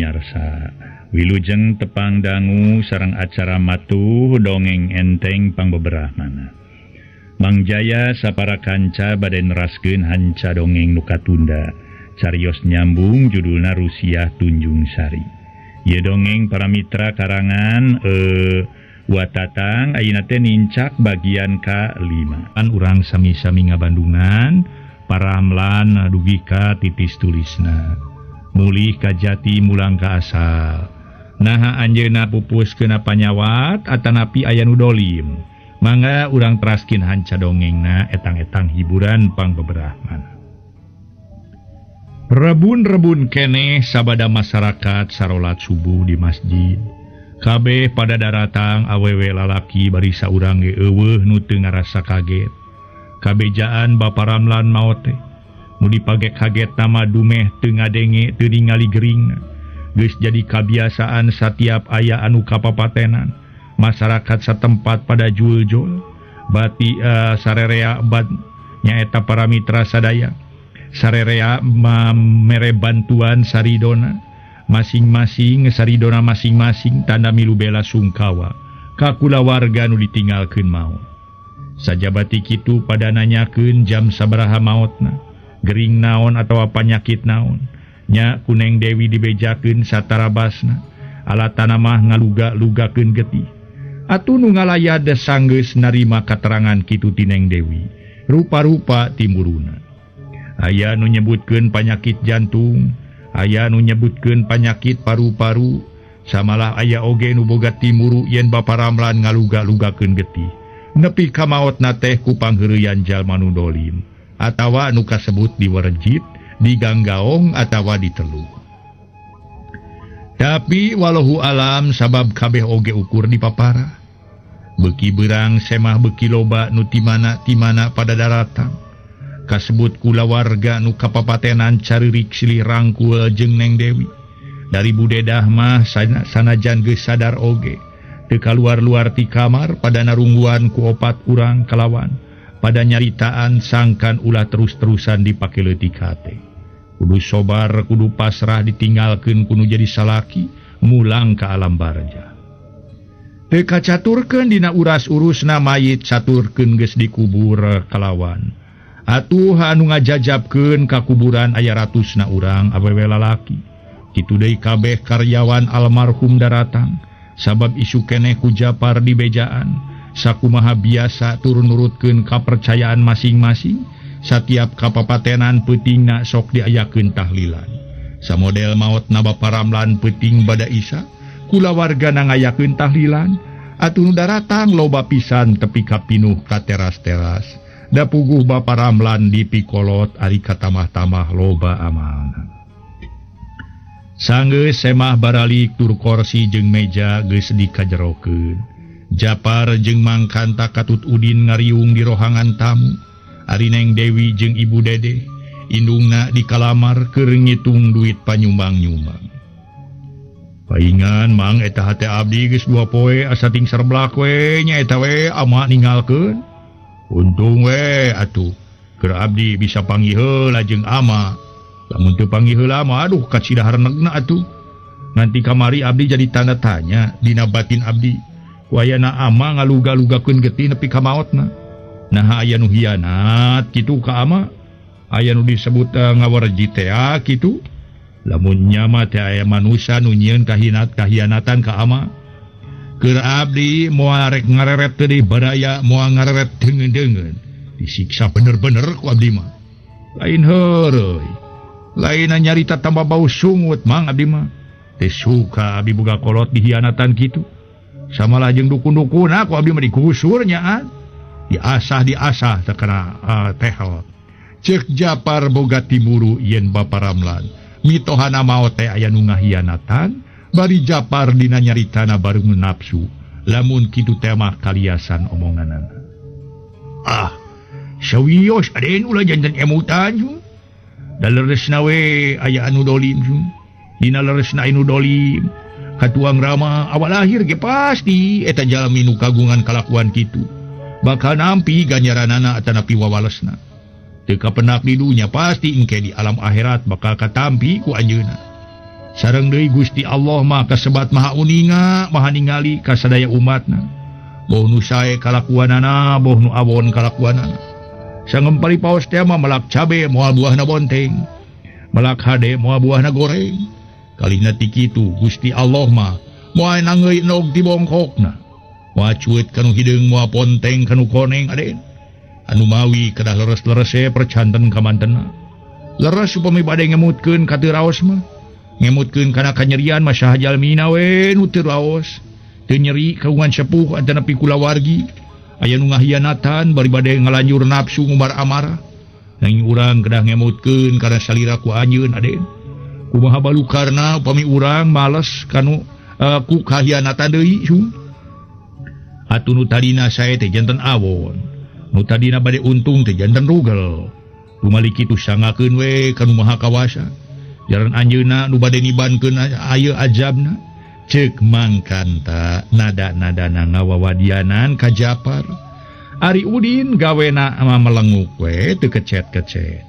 panyarsa. Wilujeng tepang dangu sareng acara matuh dongeng enteng pangbeberahmana. Mang Jaya sapara kanca bade neraskeun hanca dongeng nu katunda. Carios nyambung judulna Rusiah Tunjung Sari. Ieu dongeng para mitra karangan Watatang ayeuna teh nincak bagian ka-5. An urang sami-sami ngabandungan paramlan dugi ka titis tulisna. Mulih ka jati mulang ka asal. Naha anjeunna pupuskeun panyawat atanapi aya nu dolim. Mangga urang teraskin hanca dongengna etang-etang hiburan pangbeberahman. Rebun-rebun keneh sabada masyarakat sarolat subuh di masjid. Kabeh pada daratang awewe lalaki bari saurang ge eueuh nu teu ngarasa kaget. Kabejaan Bapa Ramlan maot teh. Nu dipage kaget nama dumeh teu ngadenge teu ningali gering. Geus jadi kabiasaan satiap aya anu kapapatenan. Masyarakat satempat pada jul-jul. Bati sarerea bad nyaeta para mitra sadaya. Sarerea mere bantuan saridona. Masing-masing saridona masing-masing tanda milu bela sungkawa. Ka kulawarga nu ditinggalkeun maot. Sajabati kitu pada nanyakeun jam sabaraha maotna. Gering naon atawa panyakit naon. Nya Kuneng Dewi dibejakeun satara basna. Alatana mah ngaluga-lugakeun getih. Atuh nu ngalayad sanggeus narima katerangan kitu ti Neng Dewi. Rupa-rupa timuruna. Aya nu nyebutkeun panyakit jantung, aya nu nyebutkeun panyakit paru-paru, samalah aya oge nu boga timuru yen Bapa Ramlan ngaluga-lugakeun getih. Nepi ka maotna teh ku pangheureyan jalma nu dolim, atawa nu kasebut diwerejit, diganggaong atawa diteluh. Tapi walahu alam sabab kabeh oge ukur dipapara. Beuki beurang semah beuki loba nu timana pada daratang. Kasebut kula warga nu kapapatenan caririk silih rangkul jeung Neng Dewi. Dari budedah mah sanajan geus sadar oge. Teu kaluar-luar ti kamar pada narungguan ku opat urang kalawan. Pada nyaritaan sangkan ulah terus-terusan dipake leutik hate. Kudu sobar, kudu pasrah ditinggalkeun kudu jadi salaki, mulang ka alam barja. Teu kacaturkeun dina uras-urusna mayit caturkeun geus dikubur kalawan. Atuh anu ngajajabkeun ka kuburan aya ratusna urang awewe lalaki. Kitu deui kabeh karyawan almarhum daratang, sabab isu keneh ku Japar dibejaan. Sakumaha biasa turun nurutkeun kapercayaan masing-masing. Satiap kapapatenan peutingna sok diayakeun tahlilan. Samodel maotna Bapa Ramlan peuting bada Isa, kula wargana ngayakeun tahlilan. Atuh nu daratang loba pisan tepi ka pinuh ka teras-teras. Da puguh Bapa Ramlan di pikolot ari katamah-tamah loba amalna. Sanggeus semah baralik tur kursi jeung meja geus dikajerokeun. Japar jeung Mang Kanta Katut Udin ngariung di rohangan tamu. Ari Neng Dewi jeung Ibu Dede indungna di kalamar keur ngitung duit panyumbang-nyumbang. Paingan Mang eta hate abdi geus 2 poe asa ting sarblak we nya eta we ama ninggalkeun. Untung we atuh keur abdi bisa panggih heula jeung ama. Lamun teu panggih heula mah aduh kacidahar negna atuh. Nanti kamari abdi jadi tanda tanya dina batin abdi. Ku ayana ama ngaluga-lugakeun getih nepi ka maotna. Nah aya nu hianat kitu ka ama. Aya nu disebut ngawarji teh kitu. Lamun nya mah teh aya manusia nu nyieun kahianatan ka ama. Keur abdi moal rek ngareret teh deui badaya moal ngareret deungeun-deungeun. Disiksa bener-bener ku abdi mah. Lain heureuy. Lain nyarita tambah bau sungut Mang abdi mah. Teu suka abdi boga kolot dihianatan kitu. Samalah jeung dukun-dukuna ku abdi mah digusur nyaan. Diasah terkena tehel. Cek Japar boga timuru yen Bapa Ramlan. Mitohana maot teh aya nu ngahianatan. Bari Japar dina nyaritana baru nafsu. Lamun kitu teh mah kaliasan omonganana. Sawios aden ulah janten emutan ju. Da leresna we aya anu dolim ju. Dina leresna anu dolim. Katuang Rama awal lahir ge pasti eta jalmi nu kagungan kalakuan kitu. Bakal nampi ganjaranana atanapi wawalesna. Teu kapenak di dunya pasti engke di alam akhirat bakal katampi ku anjeunna. sareng deui Gusti Allah mah kasebat maha uninga maha ningali kasadaya umatna boh nu sae kalakuanana boh nu awon kalakuanana sangem paripaos teh mah melak cabe moal buahna bonteng melak hade moal buahna goreng kalina ti kitu Gusti Allah mah moal nangeui nog di bongkokna moal cueut kanu hideung moal ponteng kanu koneng aden anu mawi kedah leres-lerese percanten ka mantenna leres upami bade ngemutkeun ka teu raos mah ngemutkeun kana kanyerian mah saha jalmina we nu teu raos teu nyeri kagungan sepuh antanapi kulawargi aya nu ngahianatan bari bade ngalanjur nafsu ngumbar amarah nanging urang kedah ngemutkeun kana salira ku anjeun aden kumaha balukarna upami urang males kanu ku kahianatan deui su atuh nu tadina sae teh janten awon nu tadina bade untung teh janten rugel kumali kitu sangakeun we kanu maha kawasa jaran anjeunna nu bade nibankeun aya ajabna ceuk mangkanta nada-nadana ngawawadianan ka Japar Ari Udin gawena melenguk we teu kecet-kecet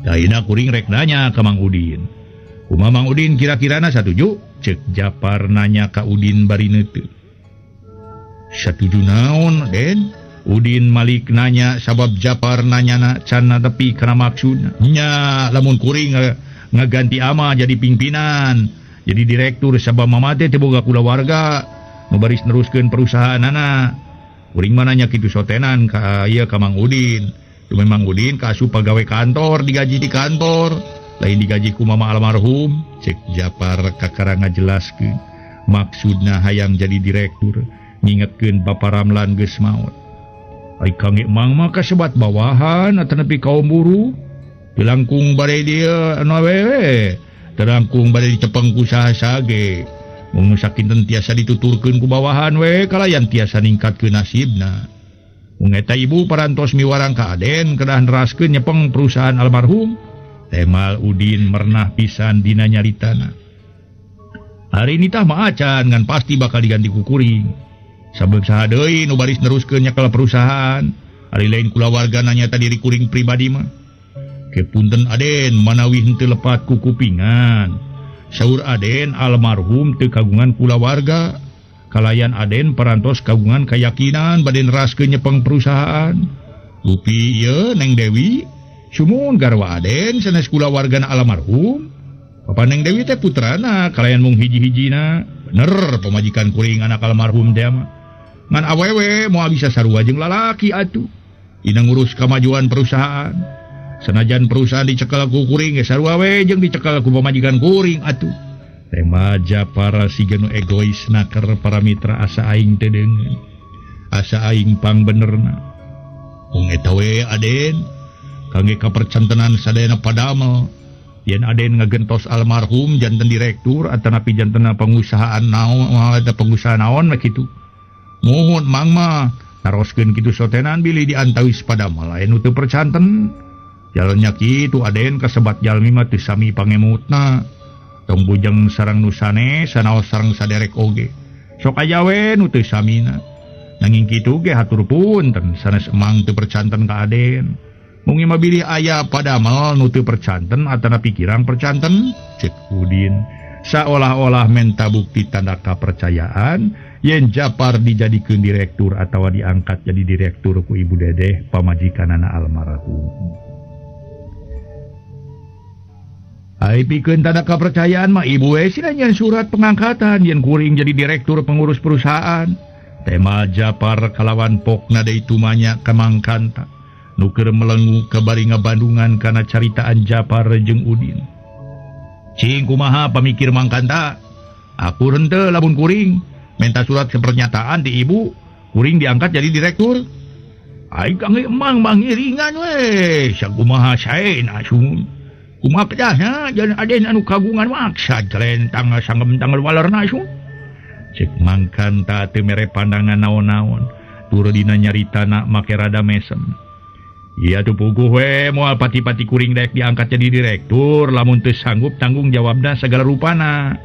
daina kuring rek nanya ka Mang Udin kumaha Mang Udin kira-kirana satuju ceuk Japar nanya ka Udin bari neuteu satuju naon Den Udin malik nanya sabab Japar nanyana can tepi kana maksudna nya lamun kuring ngaganti ama jadi pimpinan jadi direktur sabab mama teh teu boga kulawarga nu baris neruskeun perusahaanana kuring mah nanya kitu sotenan ka ieu ka Mang Udin tu memang Udin kaasup pagawe kantor digaji di kantor lain digaji ku mama almarhum cek Japar kakara ngajelaskeun maksudna hayang jadi direktur ngingetkeun Bapak Ramlan geus maot ai kangge mang mah kasebat bawahan atanepi kaum buruh dilangkung bade dia anu awewe terangkung bade dicepeng ku saha sage mun sakinten tiasa dituturkeun ku bawahan we kalayan tiasa ningkatkeun nasibna mun eta ibu parantos miwarang ka Aden kedah neraskeun nyepeng perusahaan almarhum temal Udin mernah pisan dina nyaritana hari ini tah mah acan ngan pasti bakal diganti ku kuring sabab saha deui nu baris neruskeun nyakel perusahaan ari lain kulawarga nanya diri kuring pribadi mah kepunten Aden manawi henteu lepat ku kupingan saur Aden almarhum teu kagungan kulawarga kalayan Aden parantos kagungan keyakinan bade neraskeun nyepeng perusahaan upi ieu Neng Dewi sumun garwa Aden sanes kulawargana almarhum Papa Neng Dewi teh putrana kalayan mung hiji-hijina bener pemajikan kuring anak almarhum teh mah ngan awewe moal bisa sarua jeung lalaki atuh dina ngurus kamajuan perusahaan sanajan perusahaan dicekel ku kuring ge sarua we jeung dicekel ku pamajikan kuring atuh tema Japar sigenu egois naker para mitra asa aing teu deungeun asa aing pang benerna mung eta we Aden kangge kapercantenan sadayana padamel yen Aden ngagentos almarhum janten direktur atanapi janten pengusahaan naon ada pengusaha naon mah kitu mohon mang mah naroskeun kitu sotenan bilih diantawis pada lain teu percanten jalannya kitu Aden kasebat jalmi mah teu sami pangemutna tong bujang sareng nu sanes sanaos sareng saderek oge sok aya we nu teu samina nanging kitu ge hatur punten sanes emang teu percanten ka Aden mung mah bilih aya padamal nu teu percanten atanapi kirang percanten cek Udin saolah-olah menta bukti tanda kapercayaan yen Japar dijadikeun direktur atawa diangkat jadi direktur ku Ibu Dedeh pamajikanana almarhum. Ai pikeun tanda kapercayaan mah Ibu we sina nyan surat pengangkatan yen kuring jadi direktur pengurus perusahaan. Tema Japar kalawan pokna deui tumanya ka mangkanta nu keur melengu ka bari ngabandungan kana caritaan Japar jeung Udin. Cing kumaha pamikir mangkanta? Aku henteu lamun kuring minta surat pernyataan di Ibu kuring diangkat jadi direktur ai kangge emang mangiringan we sakumaha saena sun kumaha pedahna jangan Aden anu kagungan maksad celentang sanggem tanggal walerna sun cek mangkanta teu mere pandangan naon-naon tur dina nyaritana make rada mesem iya tuh puguh we moal pati-pati kuring daek diangkat jadi direktur lamun teu sanggup tanggung jawabna segala rupana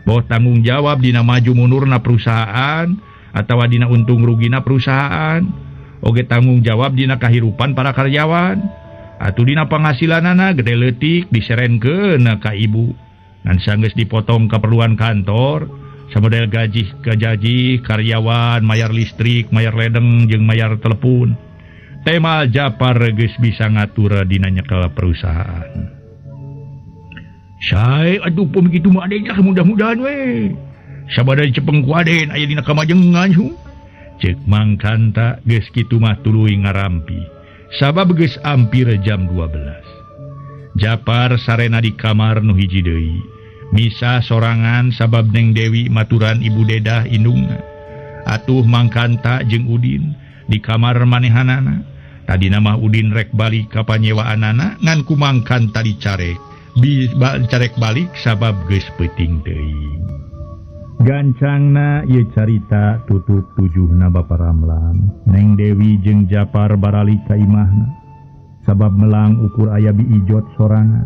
bahwa tanggung jawab dina maju mundurna perusahaan atau dina untung rugina perusahaan oge tanggung jawab dina kahirupan para karyawan atau dina penghasilanana gede leutik diserenkeun ka Ibu dan sanggeus dipotong keperluan kantor samodel gaji kejaji karyawan mayar listrik mayar ledeng jeung mayar telepon tema Japar geus bisa ngatur dina nyekel perusahaan. Sae aduh pemikitu mah adenya mudah-mudahan we sabada cepeng ku aden aya dina kamajengan cek Mang Kanta geus kitu mah tuluy ngarampi sabab geus ampir jam 12. Japar sarena di kamar nu hiji deui misa sorangan sabab Neng Dewi maturan Ibu Dedah indungna. Atuh Mang Kanta jeung Udin di kamar manehanana. Tadi nama Udin rek balik ka panyewaanana ngan ku Mang Kanta dicarek. Carek balik sabab geus peuting teuing. Gancangna ieu carita tutup 7na Bapa Ramlan. Neng Dewi jeung Japar baralik ka imahna. Sabab melang ukur aya biijot sorangan.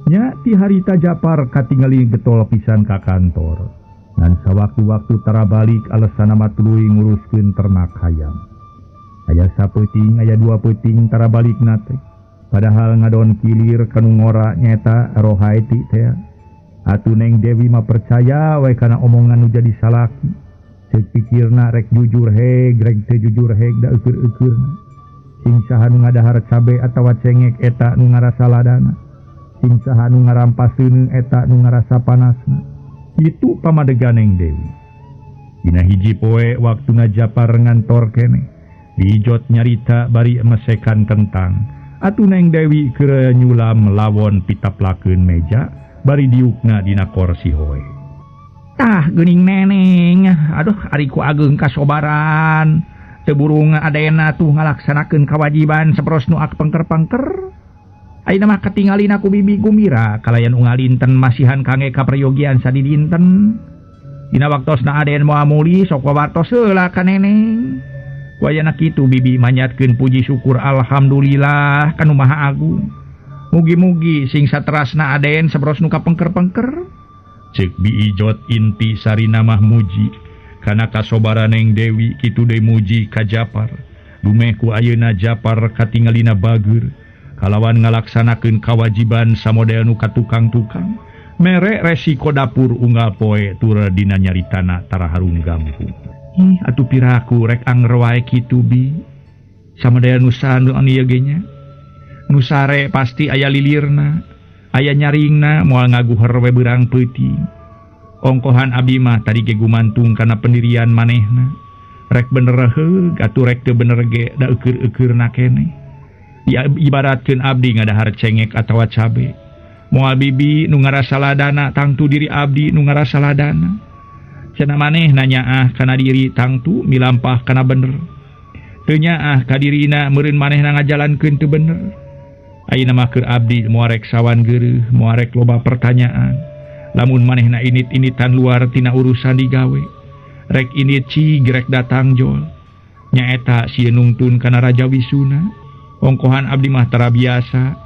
Nya ti harita Japar katingali getol pisan ka kantor. Dan sawaktu-waktu tara balik alesana matuluy nguruskeun ternak hayam. Aya sapeuting aya 2 peuting tara balik nate. Padahal ngadon kilir kanu ngora nyeta rohaiti teh. Atuh Neng Dewi mah percaya we kana omongan nu jadi salaki. Ceuk pikirna rek jujur heg rek teu jujur heg da eukeur-eukeurna. Sing saha nu ngadahar cabe atawa cengek eta nu ngarasa ladana. Sing saha nu ngarampaskeun eta nu ngarasa panasna. Itu pamadegan Neng Dewi. Dina hiji poe waktuna Japar ngantor kene. Diijot nyarita bari mesekan kentang. Atuh Neng Dewi keur nyulam lawon pitaplakeun meja bari diukna dina kursi hoe. Tah geuning neneng, aduh ari ku ageung kasobaran. Teu burung adena tuh ngalaksanakeun kewajiban saperos nu pengker-pengker. Ayeuna mah katingalina ku bibi Gumira kalayan ungalinten masihan kangge kaprayogian sadi dinten. Dina waktosna aden moal muli sok wawartos heula ka neneng. Wayana kitu bibi manyatkeun puji syukur alhamdulillah kanu maha agung. Mugi-mugi sing saterasna aden saperos nu kapengker-pengker. Ceuk biijot inti sarina mah muji kana kasobaran Neng Dewi kitu deui muji ka Japar. Dumeh ku ayeuna Japar katingalina bageur kalawan ngalaksanakeun kawajiban samodel nu katukang-tukang. Mere resiko dapur unggal poe tur dina nyaritana tara harung gampung. Atuh piraku rek anger wae kitu bi. Samodel nu anu ieu ge nya. Nu sare pasti aya lilirna, aya nyaringna moal ngaguher we beurang peuting. Ongkohan abdi mah tadi ge gumantung kana pendirian manehna. Rek bener heug atuh rek teu bener ge da eukeur-eukeurna keneh. Ibaratkeun abdi ngadahar cengek atawa cabe. Moal bibi nu ngarasa ladana tangtu diri abdi nu ngarasa ladana. Cenah maneh nanyaah kana diri tangtu milampah kana bener. Teu nyaah ka dirina meureun manehna ngajalankeun teu bener. Ayeuna mah keur abdi moal rek sawan geureuh, moal rek loba pertanyaan. Lamun manehna init-initan luar tina urusan digawe, rek init cig rek datang jol. Nyaeta sieun nungtun kana raja wisuna. Ongkohan abdi mah tara biasa.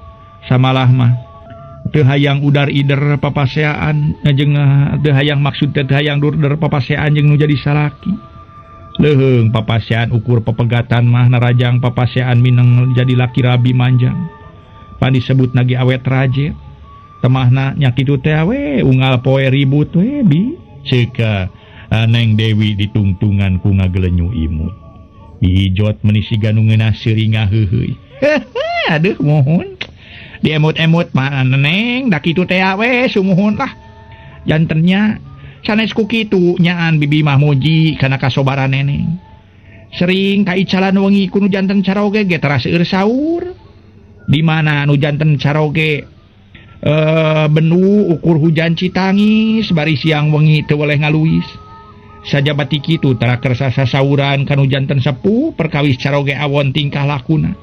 Samalah mah teu hayang udar ider papaseaan jeung teu hayang maksud teu hayang durder papaseaan jeung nu jadi salaki. Leuheung papasean ukur pepegatan mah narajang papasean mineng jadi laki rabi manjang. Pan disebut nagi awet raje. Temahna nya kitu teh we unggal poe ribut we bi. Ceuk Neng Dewi ditungtungan ku ngagelenyu imut. Diijot menisi ganu ngeunah seuring ngaheuheuy. Aduh mohon. Diemut-emut mah Neng da kitu teh we sumuhun lah. Jantennya sanes ku kitu nyaan bibi mah muji kana kasobaran neneng. Sering kaicalan wengi ku nu janten caroge ge tara seueur saur. Di mana nu janten caroge benu ukur hujan citangis bari siang wengi teu weleh ngaluis. Sajabati kitu tara kersa sasauran kanu janten sepuh perkawis caroge awon tingkah lakuna.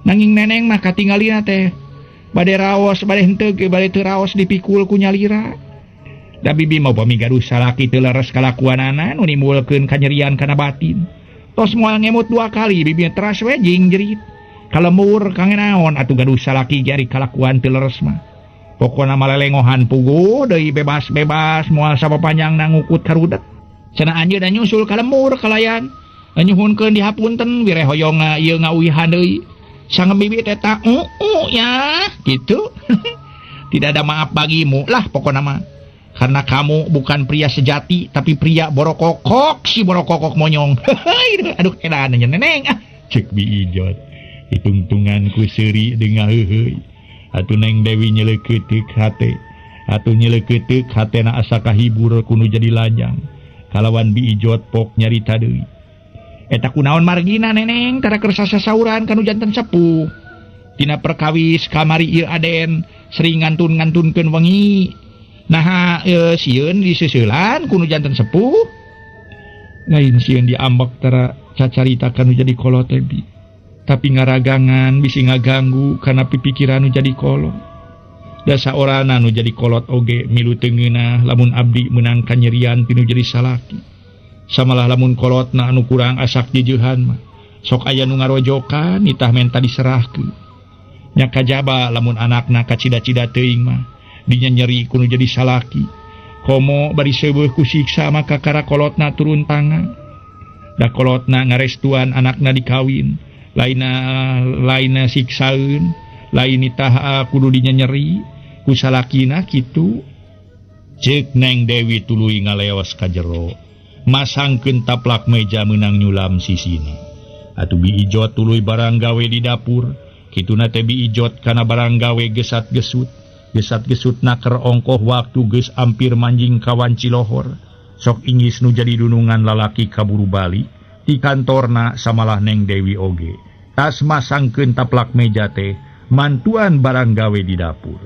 Nanging neneng mah katingalina teh bade raos bade henteu ge bade teu raos dipikul ku nyalira. Da bibi mah upami gaduh salaki teu leres kalakuanana nu nimbulkeun kanyerian kana batin. Tos moal ngemut 2 kali bibi teras we jing jerit. Kalembur kangen naon atuh gaduh salaki ge ari kalakuan teu leres mah. Pokona malelengohan puguh deui bebas-bebas moal sapapanjangna ngukut karudet. Cenah anjeun da nyusul kalembur kalayan. Nyuhunkeun dihapunten wireh hoyong ieu ngauwihan deui. Sang bibi teh ta ya gitu. Tidak ada maaf bagimu lah pokok nama. Karena kamu bukan pria sejati, tapi pria borokokok, si borokokok monyong. Aduh, edan aja neneng. Cek Bi Ijot. Hitung-tunganku seri dengan hehei. Atu Neng Dewi nyeleketik hate. Atu nyeleketik hate na asa kahibur kuno jadi lajang. Kalawan Bi Ijot pok nyarita deui. Eta kunaon margina neneng tara kersa sasauran kanu janten sepuh. Tina perkawis kamari ieu Aden sering ngantun-ngantunkeun wengi. Nah sieun diseuselan kuno janten sepuh. Lain sieun diambek tara cacarita kanu jadi kolot Bi. Tapi ngaragangan bisi ngaganggu karena pipikiran nu jadi kolot. Da saorana nu jadi kolot oge milu teu ngeunah lamun abdi meunang kanyerian tinu jadi salaki. Samalah lamun kolotna anu kurang asak jeujehan mah sok aya nu ngarojokan nitah menta diserahkeun. Nya kajaba lamun anakna kacida-cida teuing mah dinya nyeri kudu jadi salaki. Komo bari seueuh ku siksa maka kara kolotna turun tangan. Da kolotna ngarestuan anakna dikawin, laina siksaeun, lain nitah kudu dinya nyeri ku salakina kitu. Ceuk Neng Dewi tuluy ngaleos ka jero. Masangkeun taplak meja meunang nyulam sisina. Atuh Bi Ijot tuluy barang gawe di dapur. Kituna teh Bi Ijot kana barang gawe gesat-gesut. Gesat-gesutna keur ongkoh waktu geus ampir manjing kawan Cilohor. Sok ingis nu jadi dunungan lalaki kaburu bali. Di kantorna samalah Neng Dewi oge. Tas masangkeun taplak meja teh mantuan barang gawe di dapur.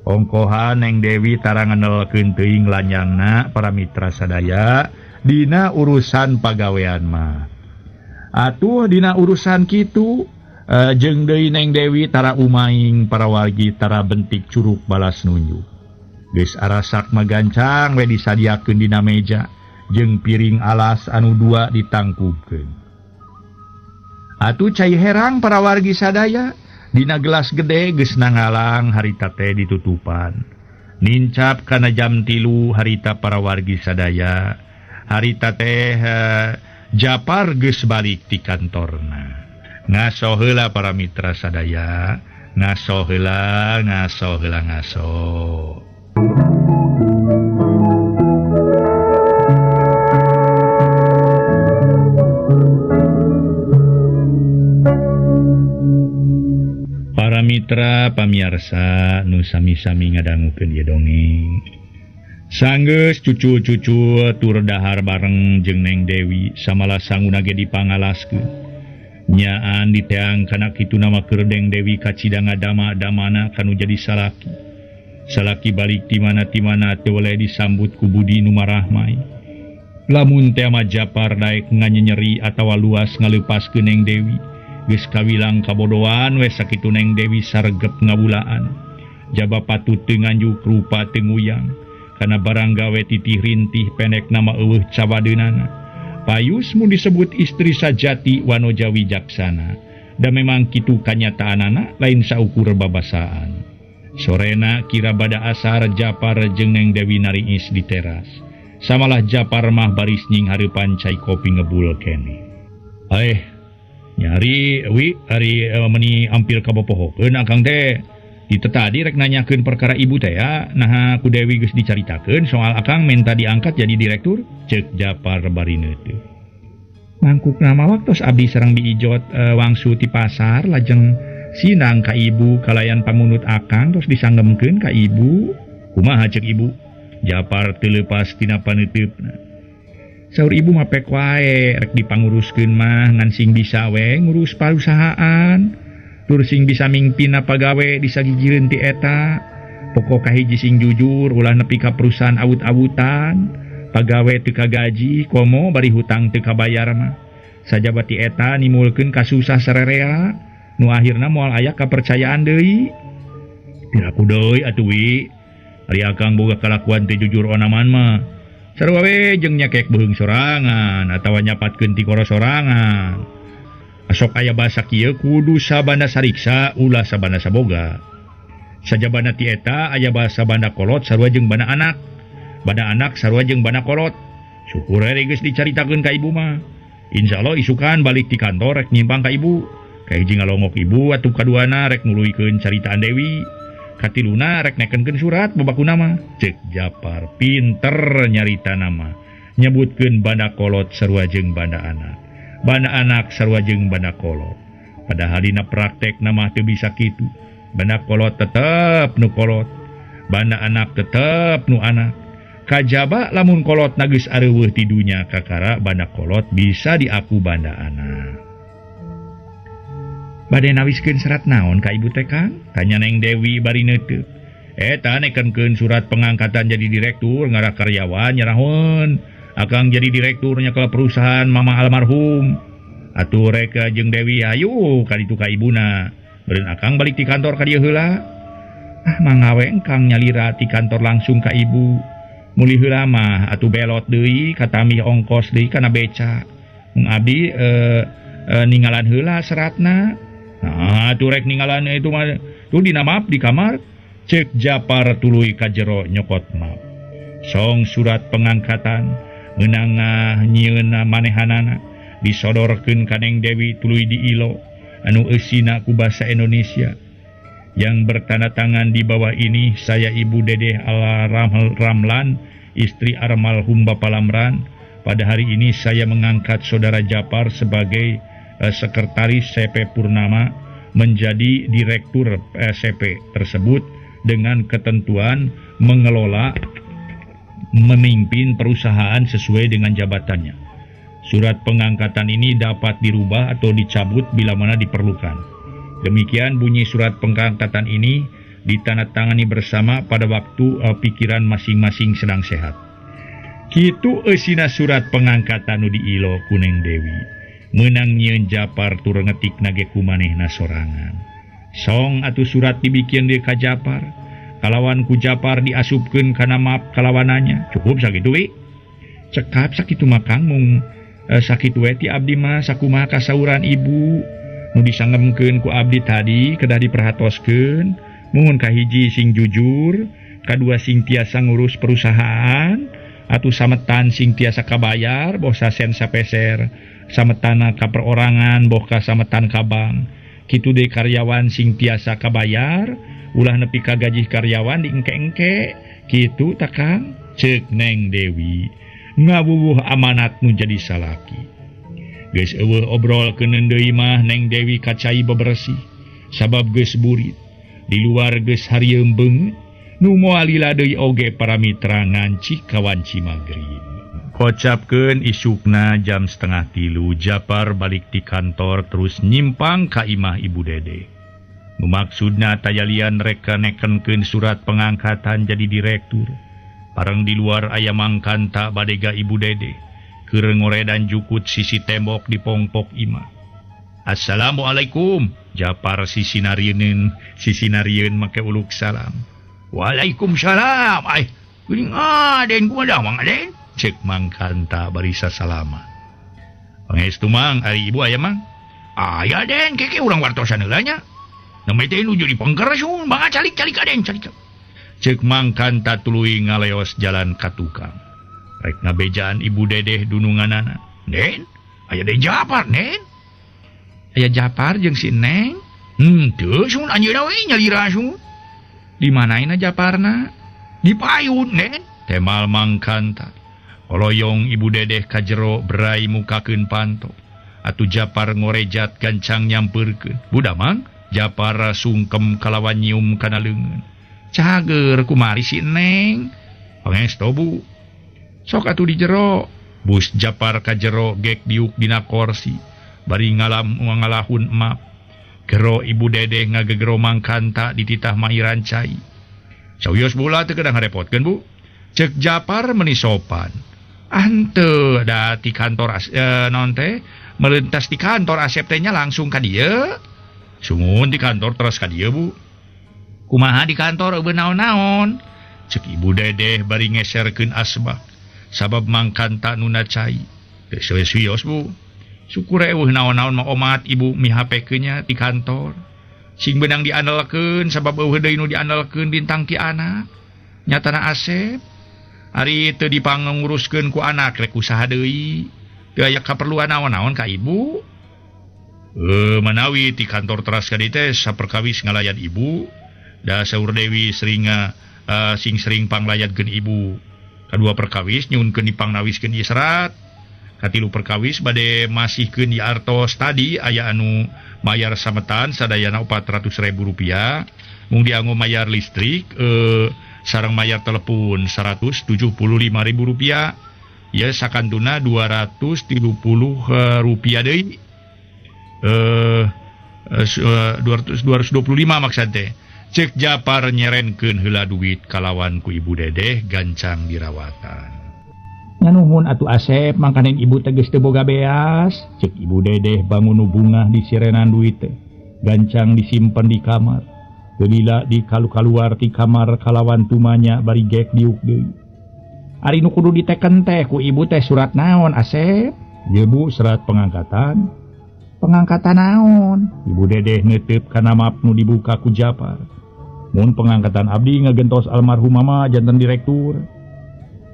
Ongkohan Neng Dewi tara nganelkeun teuing lanyangna para mitra sadaya. Dina urusan pagawean mah. Atuh dina urusan kitu jeung deui Neng Dewi tara umaing para wargi tara bentik curug balas nunjuk. Geus arasak magancang we disadiakeun dina meja jeung piring alas anu dua ditangkupkeun. Atuh cai herang para wargi sadaya dina gelas gede geus nangalang harita teh ditutupan. Nincap kana jam 3 harita para wargi sadaya. Harita teh Japar geus balik ti kantorna. Ngaso heula para mitra sadaya, ngaso heula. Para mitra pamiarsa nu sami-sami ngadangukeun ieu dongeng. Sanggeus cucu-cucu tur dahar bareng jeung Neng Dewi samalah sanguna ge dipangalaskeun. Nyaan diteang kana kitu nama keur Neng Dewi kacida ngadama-damana kanu jadi salaki. Salaki balik ti mana teu oleh disambut ku budi nu marahmai. Lamun teh mah Japar daek nganyeri atawa luas ngaleupaskeun Neng Dewi, geus kawilang kabodohan we sakitu Neng Dewi saregep ngabulaan. Jaba patut teu nganjuk rupa teu nguyang. Karena barang gawe titih rintih pendek nama eueuh cawadeunana. Payus mun disebut istri sajati wanoja wijaksana. Da memang kitu kanyataanana lain saukur babasaan. Sorena kira bada asar Japar jeung Neng Dewi naringis di teras. Samalah Japar mah baris nying hareupan cai kopi ngebul kene. Nyari wi ari meni ampir kabopohokeun akang teh. Itu tadi rek nanyakeun perkara ibu teh ya. Nah ku Dewi geus dicaritakeun soal akang minta diangkat jadi direktur. Ceuk Japar barina teh. Mangkuk nama waktos abdi sareng Bi Ijot wangsu ti pasar lajeng sinang ka ibu kalayan pamunut akang terus disanggemkeun ka ibu. Kumaha ceuk ibu? Japar teu leupas tina paneuteupeuna. Saur ibu mah pek wae rek dipanguruskeun mah ngan sing bisa we ngurus parusahaan. Tur sing bisa mingpina pagawe disagijieun ti eta. Pokok kahiji sing jujur ulah nepi ka perusahaan awut-awutan. Pagawe teu kagaji, komo bari hutang teu kabayar mah. Sajaba ti eta nimulkeun kasusah sarerea. Nu akhirna moal aya kapercayaan deui. Tiraku deui atuh wi. Ari akang boga kalakuan teu jujur onaman mah. Sarua we jeung nyakek beheung sorangan atawa nyapatkeun ti koro sorangan. Asok aya basa kieu kudu sabana sariksa ulah sabana saboga. Sajabana ti eta aya basa banda kolot sarua jeung bana anak. Bana anak sarua jeung bana kolot. Syukur we geus dicaritakeun ka ibu mah. Insyaallah isukan balik ti kantor rek nyimpang ka ibu. Kahiji ngalongok ibu atuh kaduana rek nuluykeun caritaan Dewi. Katiluna rek nekenkeun surat babaku nama. Cek Japar pinter nyarita nama. Nyebutkeun banda kolot sarua jeung banda anak. Banda anak sarua jeung banda kolot. Padahal dina praktek nama teu bisa kitu. Banda kolot tetep nu kolot. Banda anak tetep nu anak. Kajaba lamun kolot nageus areuweuh ti dunya kakara banda kolot bisa diaku banda anak. Bade nawiskeun serat naon ka ibu teh Kang? Tanya Neng Dewi bari neuteuk. Eta nekenkeun surat pengangkatan jadi direktur ngarah karyawan nyerahun. Akang jadi direktur nyakel perusahaan mama almarhum. Atuh rek jeung Dewi ayo ka ditu ka ibuna. Beureun akang balik ti kantor ka dieu heula. Mangawe engkang nyalira ti kantor langsung ka ibu. Muli heula mah atuh belot deui ka tamih ongkos deui kana beca. Mung abdi ningalan heula seratna. Nah, atuh rek ningalan itu mah tuh dina map di kamar. Cek Japar tuluy ka jero nyokot map. Song surat pengangkatan meunang nyieun manehanana disodorkeun ka Neng Dewi tuluy di ilo anu eusina ku basa Indonesia. Yang bertanda tangan di bawah ini saya Ibu Dedeh Ala Ramlan, istri almarhum Bapak Lamran. Pada hari ini saya mengangkat Saudara Japar sebagai sekretaris CP Purnama menjadi direktur CP tersebut dengan ketentuan mengelola memimpin perusahaan sesuai dengan jabatannya. Surat pengangkatan ini dapat dirubah atau dicabut bila mana diperlukan. Demikian bunyi surat pengangkatan ini ditandatangani bersama pada waktu pikiran masing-masing sedang sehat. Kitu eusina surat pengangkatan nu diilo ku Neng Dewi. Meunang nyieun Japar tur ngetik nage ku manehna sorangan. Song atuh surat dibikin deui ka Japar. Kalawan ku Japar diasupkeun kana map kalawananya. Cukup sakitu we. Cekap sakitu mah Kang mung sakitu we ti abdi mah sakumaha kasauran ibu. Nu disangemkeun ku abdi tadi kedah diperhatoskeun. Muhun kahiji sing jujur, kadua sing tiasa ngurus perusahaan, atuh sametan sing tiasa kabayar boh sasen sapeser, sametana ka perorangan boh ka sametan ka bank. Kitu deui karyawan sing tiasa kabayar, ulah nepi ka gaji karyawan diengke-engke. Kitu tah Kang, ceuk Neng Dewi. Ngawuwuh amanat nu jadi salaki. Geus eueuh obrolkeun deui mah Neng Dewi kacai bebersih. Sabab geus burit. Di luar geus harieum beungeut. Nu moal lila deui oge para mitra ngancik kawanci magrib. Kocapkeun isukna jam 2:30 Japar balik di kantor terus nyimpang ka imah Ibu Dede. Nu maksudna tayalian reka nekenkeun surat pengangkatan jadi direktur. Pareng di luar aya mangkanta badega Ibu Dede. Keur ngoredan jukut sisi tembok di pongpok imah. Assalamualaikum. Japar sisi narieun make uluk salam. Waalaikumsalam. Ai, geuning aden kumaha mang aden? Cek mangkanta barisa salama. Pangestu mang ari ibu aya mang? Aya den keke urang wartosan heula nya. Namanya teh nuju di pengker sun, banga calik-calik aden calik. Cek mangkanta tuluy ngaleos jalan ka tukang. Rek ngabejaan Ibu Dedeh dununganana. Den, aya deui Japar, Den. Aya Japar jeung si Neng. Teu sun anjeunna we nyalira sun. Di manaina Japarna? Di payun, Den. Temal mangkanta. Oloyong Ibu Dedeh ka jero berai mukakeun panto. Atuh Japar ngorejat gancang nyampeurkeun. Budak mang, Japar sungkem kalawan nyium kana leungeun. Cager kumari si Neng. Pangestu Bu. Sok atuh di jero. Bus Japar ka jero gek diuk dina kursi. Bari ngalahun emap. Gero Ibu Dedeh ngagegero mangkanta di titah mairan cai. Sauyos bola teu kedah ngarepotkeun Bu. Cek Japar meuni sopan. Henteu da ti kantor non teh melintas di kantor Asep teh nya langsung ka dieu. Sungun di kantor terus ka dieu Bu. Kumaha di kantor eueuh naon-naon? Cek Ibu Dedeh bari ngeserkeun asbak. Sabab mangkanta nuna cai. Geus wios Bu. Syukur eueuh naon-naon mah omat ibu mihapekeunnya di kantor. Sing beunang diandelkeun sabab eueuh deui nu diandelkeun bintang ti anak. Nyatana Asep ari teu dipanguruskeun ku anak rek usaha deui. Teu aya kaperluan naon-naon ka ibu. Manawi ti kantor teras ka dieu teh saperkawis ngalayan ibu. da saur Dewi seringa sing sering panglayatkeun ibu. Kadua perkawis nyuhunkeun dipangnawiskeun ieu serat. Katilu perkawis bade masihkeun di artos tadi aya anu mayar sametan sadayana Rp400.000 mung dianggo mayar listrik sareng mayar telepon Rp175.000 ya sakantuna Rp230 deui 225 maksud teh. Cek Japar nyerenkeun heula duit kalawan ku Ibu Dedeh gancang dirawatan. Nuhun atuh Asep mangkanen ibu teges teu boga beas. Cek Ibu Dedeh bangun bungah di sirenan duit teh. Gancang disimpen di kamar. Gelila di kaluar ti kamar kalawan tumanya bari gek diuk deui. Ari nu kudu diteken teh ku ibu teh surat naon Asep? Ye Bu, surat pengangkatan. Pengangkatan naon? Ibu Dedeh netep kana map nu dibuka ku Japar. Mun pengangkatan abdi ngagentos almarhum mama janten direktur.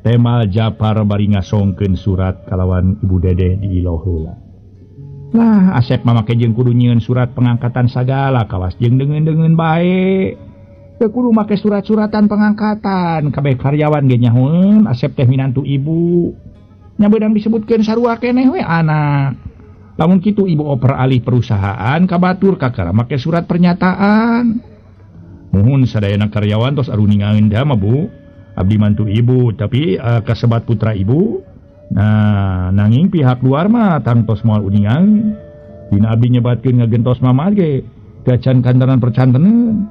Temal Japar bari ngasongkeun surat kalawan Ibu Dedeh di ilo heula. Lah Asep mah make jeung kudu nyieun surat pengangkatan sagala kawas jeung deungeun-deungeun bae. Teu kudu make surat-suratan pengangkatan, kabeh karyawan ge nyahoeun Asep teh minantu ibu. Nya beudang disebutkeun sarua keneh we anak. Lamun kitu ibu oper alih perusahaan kabatur kakara make surat pernyataan. Muhun sadayana karyawan tos aruningaeun da mah Bu. Abdi mantu ibu tapi kasebat putra ibu. Nah, nanging pihak luar mah tangtos moal uningan. Dina abdi nyebatkeun ngagentos mama ge gacan kantaran percanteneun.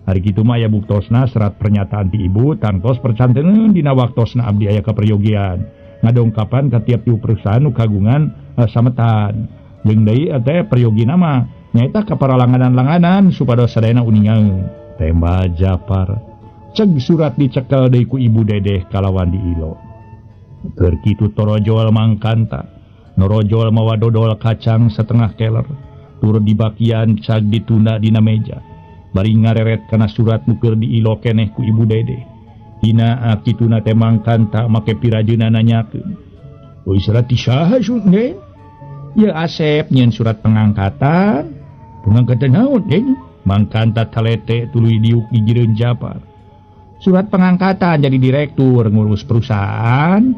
Hari kitu mah aya buktosna serat pernyataan ti ibu tangtos percanteneun dina waktosna abdi aya kaperyogian. Ngadongkapan ka tiap-tiap perusahaan nu kagungan sametan. Jeung deui teh peryogina mah nyaeta kaparalanganan-langanan supados sadayana uningan. Tembal Japar. Ceg surat dicekel deui ku Ibu Dedeh kalawan di ilo. Keur kitu torojol mangkanta. Norojol mawa dodol kacang setengah keler. Tur dibakian cag ditunda dina meja. Bari ngareret kana surat nu keur di ilo keneh ku Ibu Dedeh. Dina kituna teh mangkanta make pirajeunna nanyakeun. "Oi surat ti saha sun, Den?" "Ya Asep nyieun surat pengangkatan." "Pengangkatan naon, Den?" Mangkanta talete tuluy diuk dijireun Japar. "Surat pengangkatan jadi direktur ngurus perusahaan."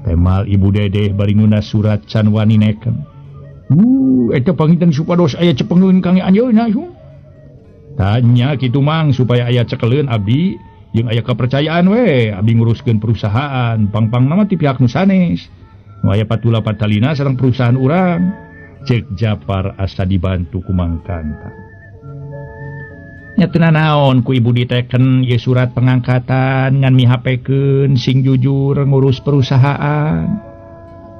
Temal Ibu Dedeh bari nunas surat can wani neken. Eta panginten supados aya cepengeun kang anjeunna su." "Tanya kitu mang supaya aya cekeleun abdi jeung aya kepercayaan we abdi nguruskeun perusahaan pang-pang nama ti pihak nu sanes. Nu aya patula patalina sareng perusahaan urang." Cek Japar asa dibantu ku mangkanta. Nyatuna naon ku ibu diteken ye surat pengangkatan ngan mihapekeun sing jujur ngurus perusahaan.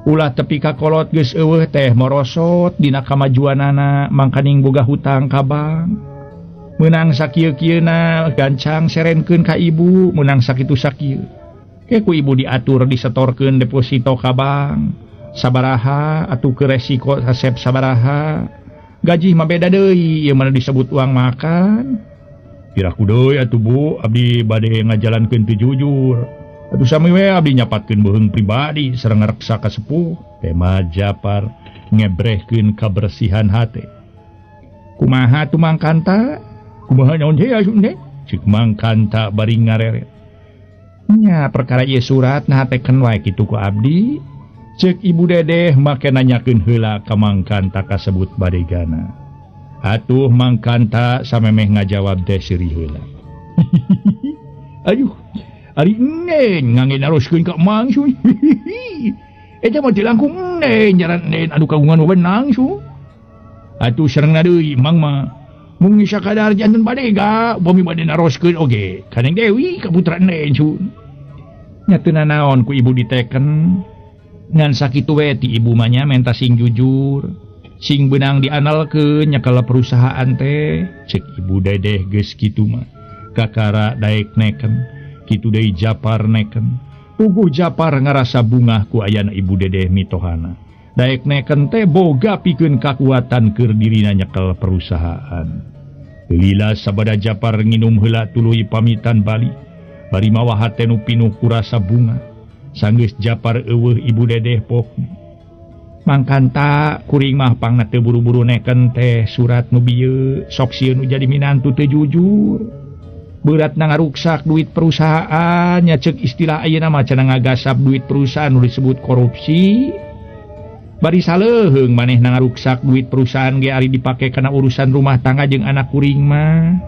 Ulah tepi ka kolot geus eueuh teh morosot dina kamajuanana mangkaning boga hutang ka bank. Meunang sakieu-kieuna gancang serenkeun ka ibu, meunang sakitu sakieu. Ke ku ibu diatur disetorkeun deposito ka bank. Sabaraha atuh ke resiko Asep sabaraha. Gaji mah beda deui, ieu mah disebut uang makan. Piraku deui atuh Bu, abdi bade ngajalankeun teu jujur. Atuh sami we abdi nyapatkeun beuheung pribadi sareng ngreksa ka sepuh. Tema Japar ngebrehkeun kabersihan hate. "Kumaha tuh mangkanta? Kumaha naon teh asun teh?" Cik mangkanta bari ngareret. "Nya perkara ieu surat nah teken wae kitu ku abdi." Cek Ibu Dedeh make nanyakeun heula ka mangkanta kasebut badegana. Atuh mangkanta samemeh ngajawab teh seuri heula. "Aduh, ari Nen ngangge naroskeun ka Mang su." "Eta mah teh langkung Nen nyaran Nen anu kagungan wewenang su." "Atuh sarengna deui Mang mah mung sakadar janten badega upami bade naroskeun oge kaneng Dewi ka putra Nen su." Nyatuna naon ku ibu diteken. Ngan sakitu we ti ibu manya menta sing jujur, sing beunang dianalkeun nyakala perusahaan teh. Cek Ibu Dedeh geus kitu mah kakara daek neken, kitu deui Japar neken. Puguh Japar ngarasa bungah ku ayana Ibu Dedeh mitohana. Daek neken teh boga pikeun kakuatan keur dirina nyekel perusahaan. Lila sabada Japar nginum heula tuluy pamitan bali, bari mawa hate nu pinuh ku rasa bunga. Sanggeus Japar eueuh Ibu Dedeh pokna. "Mangkanta kuring mah pangna teu buru-buru neken teh surat nu bieu sok sieun nu jadi minantu teu jujur." berat na ngaruksak duit perusahaannya cek istilah ayeuna mah cenah ngagasap duit perusahaan nu disebut korupsi. Bari saleuheung maneh na ngaruksak duit perusahaan ge ari dipake kana urusan rumah tangga jeung anak kuring mah.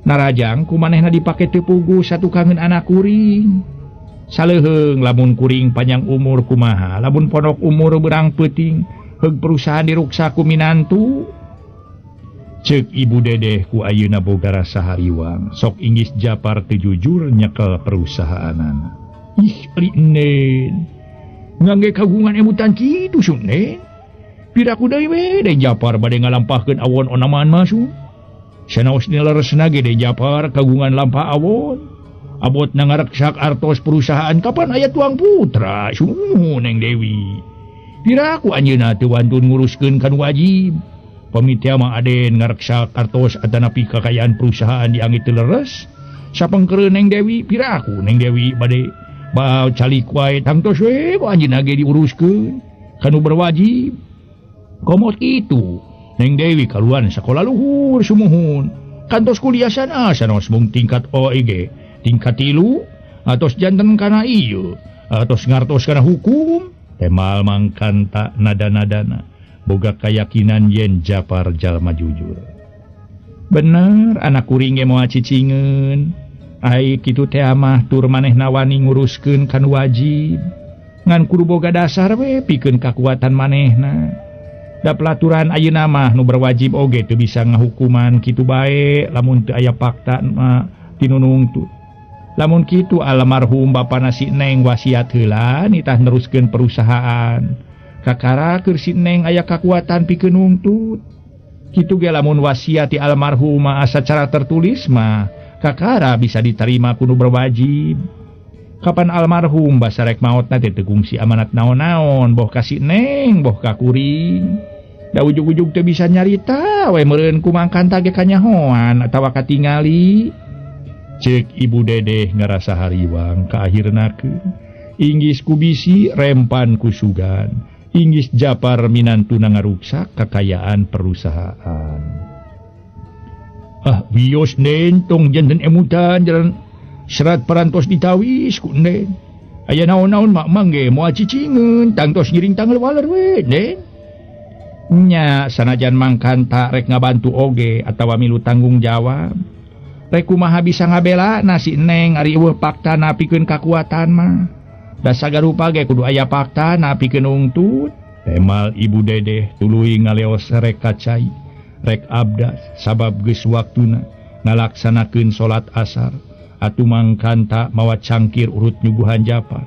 Narajang ku manehna dipake teu puguh satukangeun anak kuring. Saleuheung lamun kuring panjang umur kumaha, lamun pondok umur berang peuting heug perusahaan diruksak ku minantu. Ceuk ibu dedeh ku ayeuna boga rasa hariwang sok inggis Japar teu jujur nyekel perusahaanana. Ih ari nen ngangge kagungan emutan kitu sun nen. Piraku deui we deui Japar bade ngalampahkeun awon onaman masuk. Sanaos nileresna ge deui Japar kagungan lampah awon. Abot na ngareksak artos perusahaan kapan aya tuang putra sunuhun Neng Dewi. Piraku anjeunna teu wantun nguruskeun kanu wajib. Pamitia mah aden ngareksak artos atanapi kakayaan perusahaan dianggit teu leres. Sapengkereun Neng Dewi piraku Neng Dewi bade bae calik wae tangtos we ku anjeunna ge diuruskeun kanu berwajib. Komot kitu Neng Dewi kaluan sakola luhur sumuhun. Kantos kuliah sana sanos mung tingkat OEG. Tingkat 3 atos janten kana ieu atos ngartos kana hukum temal mangkanta nada-nadana boga kayakinan yen Japar jalma jujur. Bener anak kuring ge moal cicingeun ai kitu teh mah tur manehna wani nguruskeun kan wajib ngan kudu boga dasar we pikeun kakuatan manehna. Da pelaturan ayeuna mah nu berwajib oge teu bisa ngahukuman kitu bae lamun teu aya fakta mah tinunungtut. Lamun kitu almarhum bapana si Neng wasiat heula nitah neruskeun perusahaan. Kakara keur si Neng aya kakuatan pikeun nungtut. Kitu ge lamun wasiat ti almarhum asa cara tertulis mah kakara bisa diterima kudu berwajib. Kapan almarhum basa rek maotna teh teu kungsi amanat naon-naon boh ka si Neng boh ka kuring. Da ujug-ujug teu bisa nyarita we meureun kumangkanta ge kanyahoan atawa katingali. Cek ibu dedeh ngerasa hariwang ka akhirna ke inggis kubisi rempan kusugan inggis Japar minantuna ngaruksak kakayaan perusahaan. Bios nen tong janten emutan jalan serat perantos ditawis ku nen aya naon-naon mak mangge moal cicingeun tangtos ngiring tanggal waler we nen nya sanajan mangkanta rek ngabantu oge atawa milu tanggung jawab. Rek kumaha bisa ngabela nasi Neng ari eueuh fakta napikeun kakuatan mah. Da sagarupa ge kudu aya fakta napikeun ungtut. Temal ibu dedeh tuluy ngaleos rek kacai, rek abdas sabab geus waktuna ngalaksanakeun salat asar. Atuh mangkanta mawa cangkir urut nyuguhan Japar.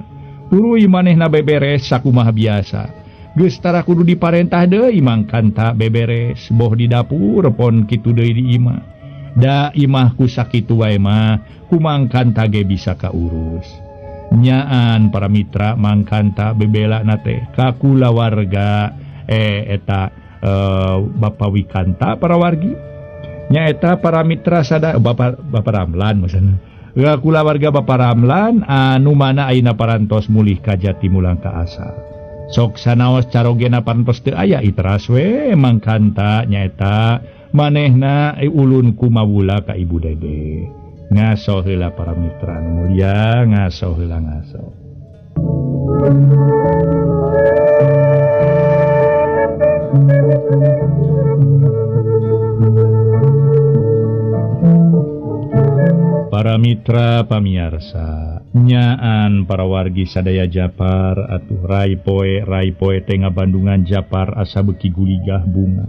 Tuluy manehna beberes sakumaha biasa. Geus tara kudu diparentah deui mangkanta beberes boh di dapur pon kitu deui di imah. Da imah ku sakitu wae mah kumangkanta ge bisa kaurus. Nyaan para mitra mangkanta bebela nate ka kulawarga eta Bapak Wikanta para wargi. Nya eta para mitra sada Bapak Ramlan maksudna. Ka kulawarga Bapak Ramlan anu mana ayeuna parantos mulih ka Jati mulang ka asal. Sok sanaos carogena parantos teu aya itras we mangkanta nyaeta manehna ulun kumawula ka ibu dede. Ngaso heula para mitra nu mulia, ngaso heula ngaso. Para mitra pamiarsa, nyaan para wargi sadaya Japar atuh rai poe tengah Bandungan Japar asa beuki guligah bunga.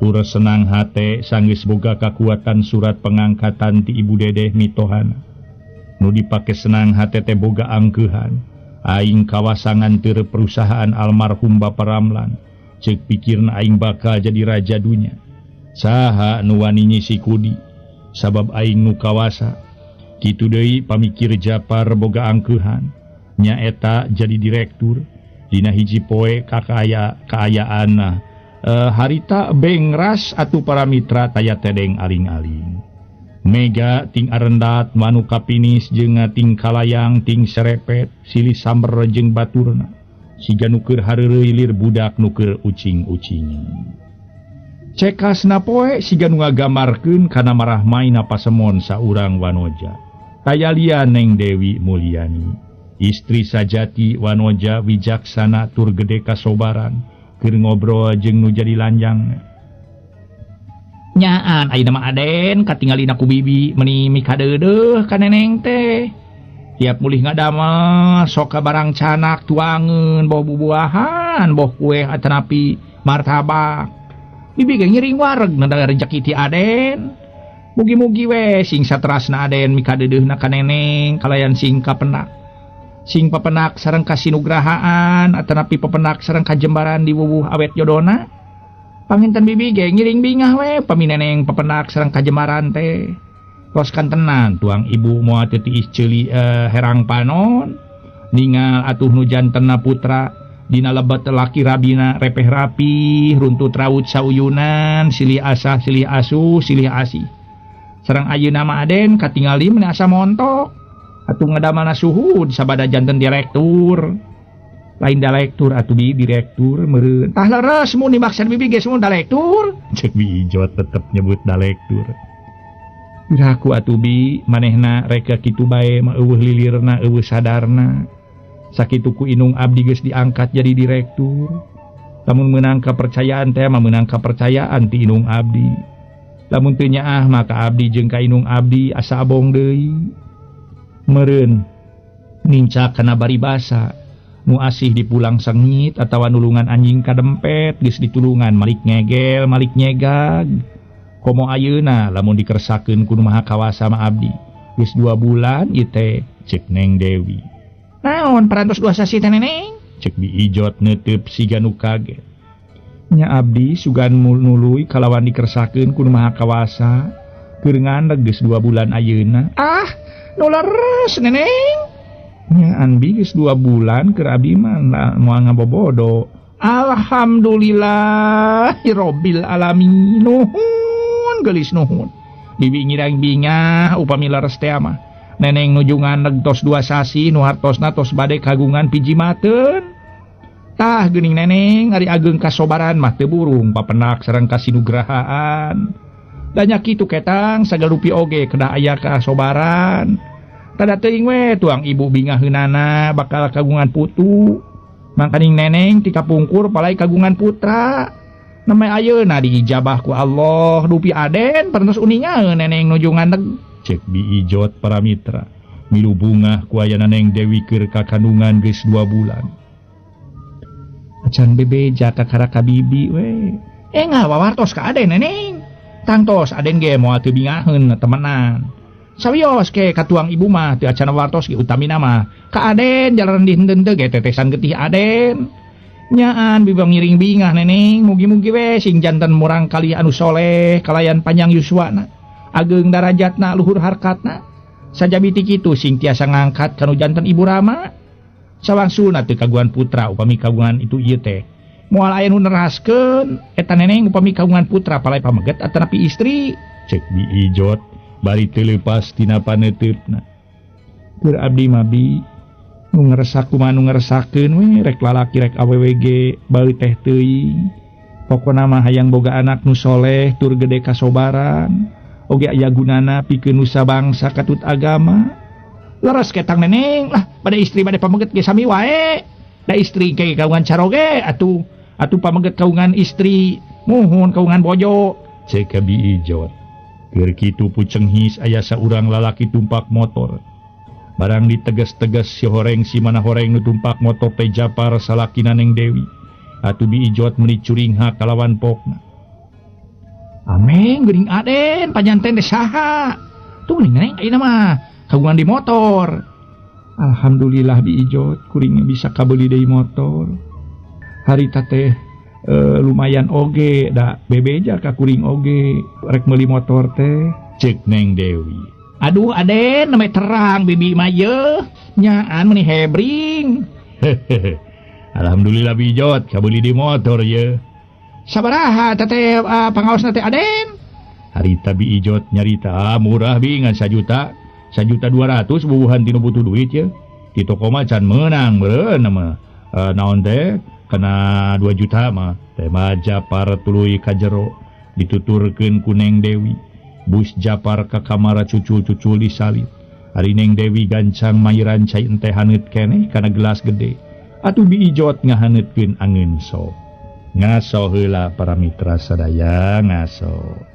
Tur senang hate sanggeus boga kakuatan surat pengangkatan ti ibu dedeh mitohana. Nu dipake senang hate teh boga angkeuhan. Aing kawasangan teur perusahaan almarhum Bapak Ramlan. Ceuk pikirna aing bakal jadi raja dunya. Saha nu wani nyisi kudi sabab aing nu kawasa. Kitu deui pamikir Japar boga angkeuhan. Nyaeta jadi direktur dina hiji poe kaayaanna. Harita bengras atuh para mitra taya tedeng aling-aling. Mega ting arendat manu kapinis jeung ting kalayang ting serepet silih samber jeung baturna. Siga nu keur hareureuy lir budak nu keur ucing-ucingan. cekas napoe siga nu ngagamarkeun kana marah main pasemon saurang wanoja. Taya Neng Dewi Mulyani, istri sajati wanoja wijaksana tur gede kasobaran, keur ngobrol jeung nu jadi lanjang. Nyaan ayeuna mah Aden katinggalina ku bibi meuni mikadeudeuh ka neneng teh. Tiap mulih ngadamel sok ka barang canak tuangeun boh bubuahan, boh kue atanapi martabak. Bibi ge ngiring wareg nanda rezeki ti Aden. Mugi-mugi we sing saterasna Aden mikadeudeuhna ka neneng kalayan sing kapenak. Sing papenak sareng kasinugrahaan atanapi papenak sareng kajembaran di wuwuh awet jodona. Panginten bibi ge ngiring bingah we pami neneng papenak sareng kajembaran teh. Tos kantenan tuang ibu moal teu tiis ceuli herang panon. Ningal atuh nu jantenna putra dina lebet laki rabina repeh rapi, runtut raut sauyunan, silih asah, silih asuh, silih asih. Sareng ayeuna mah Aden katingali meuni asa montok. Atuh ngadamalna suhud sabada janten direktur. Lain direktur atuh bi direktur meureun. Tah leres mun dimaksud bibi ge mun direktur. Cek bi Ijot tetep nyebut direktur. Iraku atuh bi manehna rek kitu bae mah eueuh lilirna eueuh sadarna. Sakitu ku inung abdi geus diangkat jadi direktur. Lamun meunang kepercayaan teh mah meunang kepercayaan ti inung abdi. Lamun teu nyaah maka abdi jeung ka inung abdi asa abong deui. Meureun nincak kana bari basa nu asih dipulang sengit atawa nulungan anjing kadempet geus ditulungan malik ngegel malik nyegag. Komo ayeuna lamun dikersakeun ku nu maha kawasa mah abdi geus 2 bulan ieu teh ceuk Neng Dewi. Naon parantos 2 sasi teh neneng? Cek bi Ijot neuteub siga nu kaget. Nya abdi sugan nuluy kalawan dikersakeun ku nu maha kawasa keur ngandeg geus 2 bulan ayeuna. Ah, nu leres neneng. Nya anbi geus 2 bulan keur abdi mah moal ngabobodo. Alhamdulillahirabbil alamin. Nuhun geulis nuhun. Bibi ngirang bingah upami leres teh mah. Neneng nuju nganeg tos 2 sasi nu hartosna tos bade kagungan piji mateun. Tah geuning neneng ari ageung kasobaran mah teu burung papenak sareng kasinugrahaan. Da nya kitu ketang sagalupi oge kedah aya kasobaran. Tada teuing we tuang ibu bingaheunana bakal kagungan putu. Mangkaning neneng ti kapungkur palai kagungan putra. Name ayeuna diijabah ku Allah dupi Aden parantos uningaeun neneng nuju nganeg. Cek bi Ijot para mitra milu bungah ku ayana Neng Dewi keur kakandungan geus 2 bulan. Acan bebeja ka karaka bibi we. Ngawawartos ka Aden neneng. Tangtos Aden ge moal teu bingaheun temenan. Sawios ke katuang ibu mah teu acan wartos ge utamina mah ka Aden jalaran di henteu teh ge tetesan getih Aden. Nyaan bibi ngiring bingah neneng mugi-mugi we sing janten murang kali anu soleh kalayan panjang yuswana. Ageung darajatna luhur harkatna sajabiti kitu sing tiasa ngangkat kanu janten ibu Rama sawangsulna teu kagungan putra upami kagungan itu ieu teh moal aya nu neraskeun eta neneng upami kagungan putra palai pameget atanapi istri. Cek bi Ijot bari teu leupas tina paneuteupna. Keur abdi mabi nu ngresak kumaha nu ngresakeun we rek lalaki rek awewe ge bali teh teuing. Pokona mah hayang boga anak nu soleh tur gede kasobaran. Oge aya gunana pikeun nusa bangsa katut agama. Leres ketang neneng lah pada istri bade pameget ge sami wae. Da istri ge kaungan caroge atuh pameget kaungan istri muhun kaungan bojo. Cek bi Ijot. Keur kitu pucenghis aya saurang lalaki tumpak motor. Barang diteges-teges si horeng si mana horeng nu tumpak motor teh Japar salakina Neng Dewi. Atuh bi Ijot meuni curingha kalawan pokna. Ameng geuning Aden panjanten teh saha? Tuh neneng ayeuna mah kagungan di motor. Alhamdulillah bi Ijot kuring bisa kabeuli deui motor. Harita teh lumayan oge da bebeja ka kuring oge rek meuli motor teh. Cek Neng Dewi. Aduh Aden neme terang bibi mah yeuh nyaan meuni hebring. Alhamdulillah bi Ijot kabeuli di motor yeuh. Sabaraha teteh pangaosna teh Aden? Harita bi Ijot nyarita murah bi ngan 1 juta 1.200.000 bubuhan tinu butuh duit ya. Di toko mah can menang meureun mah. Naon teh kana 2 juta mah teh mah Japar tuluy ka jero. dituturkeun ku Neng Dewi. Bus Japar ka kamar cucul-cucul disalib. Ari Neng Dewi gancang mairan cai ente haneut keneh kana gelas gede. Atuh diijot ngahaneutkeun angeun sop. Ngaso heula para mitra sadaya, ngaso.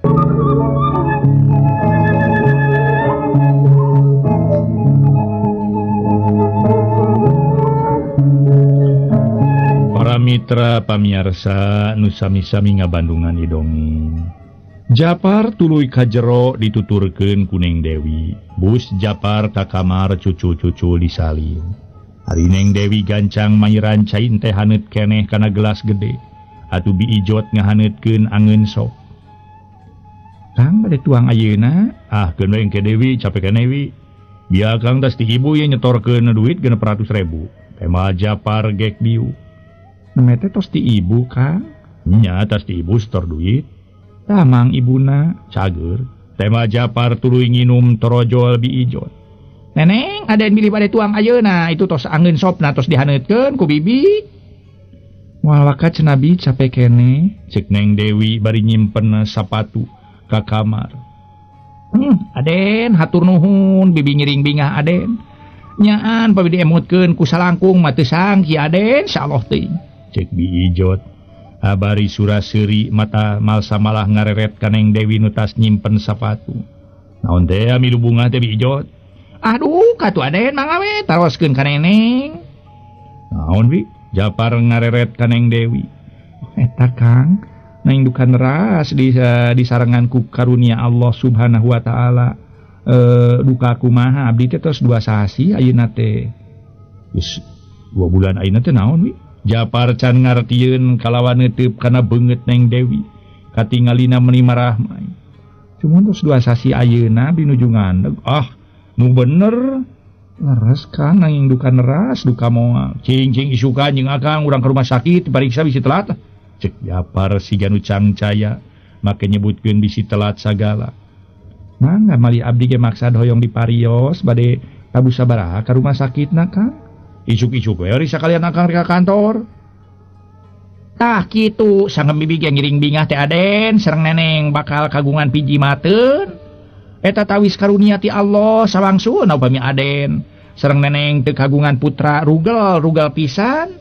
Para mitra pamiarsa nu sami-sami ngabandungan dongeng. Japar tuluy ka jero dituturkeun ku Neng Dewi. Bus Japar ka kamar cucul-cucul disalin. Ari Neng Dewi gancang mairan cai teh haneut keneh kana gelas gede. Atuh biijot ngahaneutkeun angeun sok. Kang bade tuang ayeuna, keun we engke Dewi capek kana Dewi. Biar Kang tas ti ibu ye nyetorkeun duit 600.000. Tema Japar gek diu. Nemete tos ti ibu Kang. Nya tas ti ibu setor duit. Tamang ibuna cager. Tema Japar tuluy nginum torojol biijot. Neneng, ada yang milih pada tuang ayeuna, itu tos angeun sopna tos dihaneutkeun ku bibi. Moal wakat cenabi capek kene, cek Neng Dewi bari nyimpen sapatu ka kamar. Aden hatur nuhun, bibi ngiring bingah Aden. Nyaan pabi diemutkeun ku salangkung mah teu sangki Aden, insyaallah teuing. Cek biijot. Abari suraseuri mata malsa malah ngareret ka Neng Dewi nu tas nyimpen sapatu. Naon teh milu bunga teh biijot? Aduh, katu Aden mangawe taroskeun ka Neneng. Naon bi? Japar ngareret ka Neng Dewi. Eta Kang, nang dukan ras disarengan ku karunia Allah Subhanahu wa taala. Duka kumaha abdi teh tos 2 sasi ayeuna teh. Geus 2 bulan ayeuna teh naon wi? Japar can ngartieun kalawan neuteup kana beungeut Neng Dewi. Katingalina meuni marahmai. Cuman tos 2 sasi ayeuna binuju ngandeg. Nu bener. Leres kan nanging duka neras duka moal. Cing isukan jeung akang urang ke rumah sakit dipariksa bisi telat. Cek Japar siga nu cangcaya make nyebutkeun bisi telat sagala. Mangga mali abdi ge maksad hoyong diparios bade tabu sabaraha ka rumah sakitna Kang. Isuk-isuk we ri sakalian akang ka kantor. Tah kitu sangem bibi ge ngiring bingah teh Aden sareng Neneng bakal kagungan piji mateun. Eta tawis karunia ti Allah sawangsul upami Aden sareng Neneng teu kagungan putra rugel pisan.